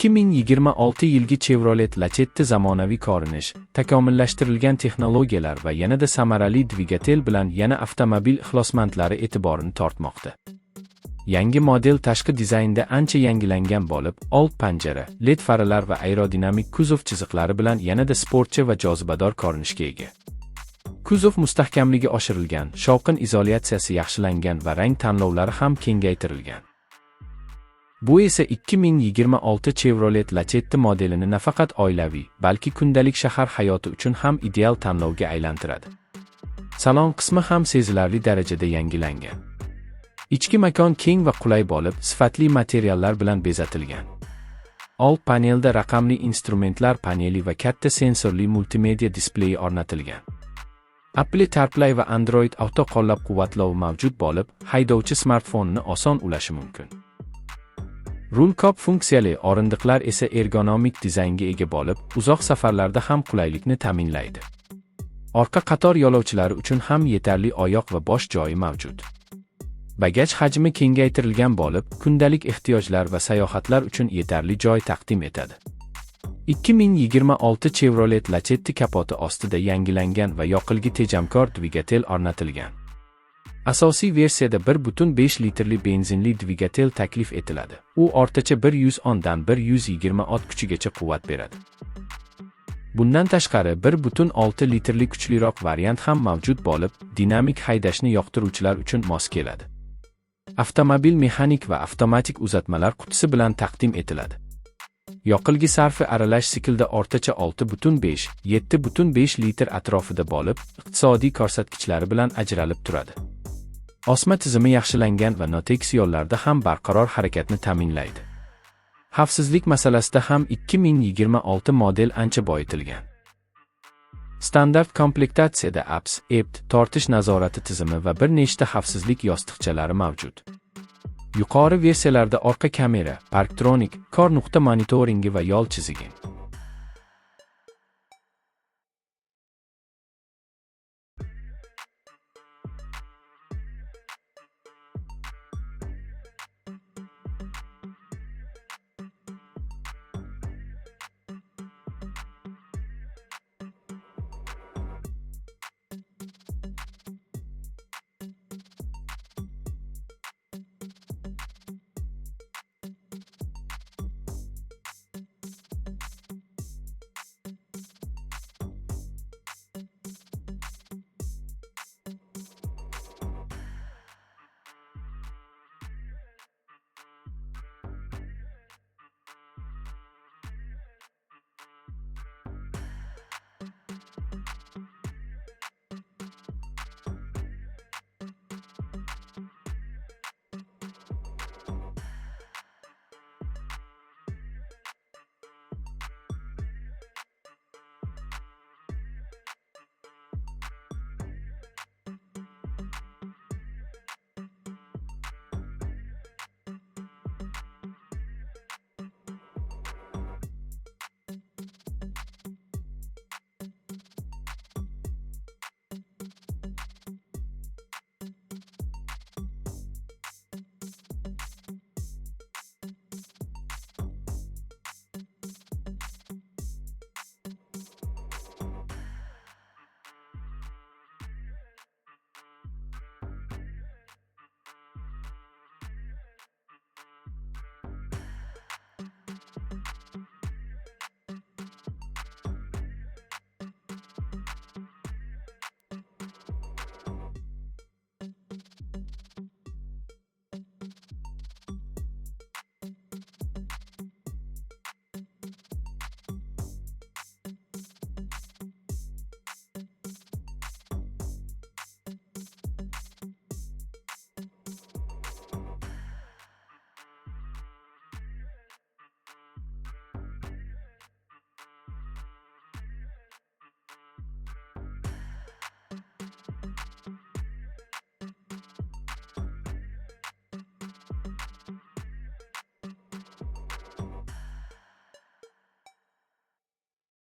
2026-yilgi Chevrolet Lacetti zamonaviy ko'rinish, takomillashtirilgan texnologiyalar va yanada samarali dvigatel bilan yana avtomobil ixlosmandlari e'tiborini tortmoqda. Yangi model tashqi dizaynda ancha yangilangan bo'lib, old panjara, LED faralar va aerodinamik kuzov chiziqlari bilan yanada sportchi va jozibador ko'rinishga ega. Kuzov mustahkamligi oshirilgan, shovqin izolyatsiyasi yaxshilangan va rang tanlovlari ham kengaytirilgan. Bu esa 2026 Chevrolet Lacetti modelini nafaqat oilaviy, balki kundalik shahar hayoti uchun ham ideal tanlovga aylantiradi. Salon qismi ham sezilarli darajada yangilangan. Ichki makon keng va qulay bo'lib, sifatli materiallar bilan bezatilgan. Old panelda raqamli instrumentlar paneli va katta sensorli multimedia displeyi o'rnatilgan. Apple CarPlay va Android Auto qo'llab-quvvatlovi mavjud bo'lib, haydovchi smartfonini oson ulashi mumkin. Rul kop funksiyali o'rindiqlar esa ergonomik dizaynga ega bo'lib, uzoq safarlarda ham qulaylikni ta'minlaydi. Orqa qator yo'lovchilari uchun ham yetarli oyoq va bosh joyi mavjud. Bagaj hajmi kengaytirilgan bo'lib, kundalik ehtiyojlar va sayohatlar uchun yetarli joy taqdim etadi. 2026 Chevrolet Lacetti kapoti ostida yangilangan va yoqilgi tejamkor dvigatel o'rnatilgan. Asosiy versiyada 1.5 litrli benzinli dvigatel taklif etiladi. U o'rtacha 110 dan 120 ot kuchigacha quvvat beradi. Bundan tashqari 1.6 litrli kuchliroq variant ham mavjud bo'lib, dinamik haydashni yoqtiruvchilar uchun mos keladi. Avtomobil mexanik va avtomatik uzatmalar qutisi bilan taqdim etiladi. Yoqilgi sarfi aralash siklda o'rtacha 6.5-7.5 litr atrofida bo'lib, iqtisodiy ko'rsatkichlari bilan ajralib turadi. Osma tizimi yaxshilangan va notekis yo'llarda ham barqaror harakatni ta'minlaydi. Xavfsizlik masalasida ham 2026 model ancha boyitilgan. Standart komplektatsiyada ABS, EPT, tortish nazorati tizimi va bir nechta xavfsizlik yostiqchalari mavjud. Yuqori versiyalarda orqa kamera, parktronik, kor nuqta monitoringi va yo'l chizigi.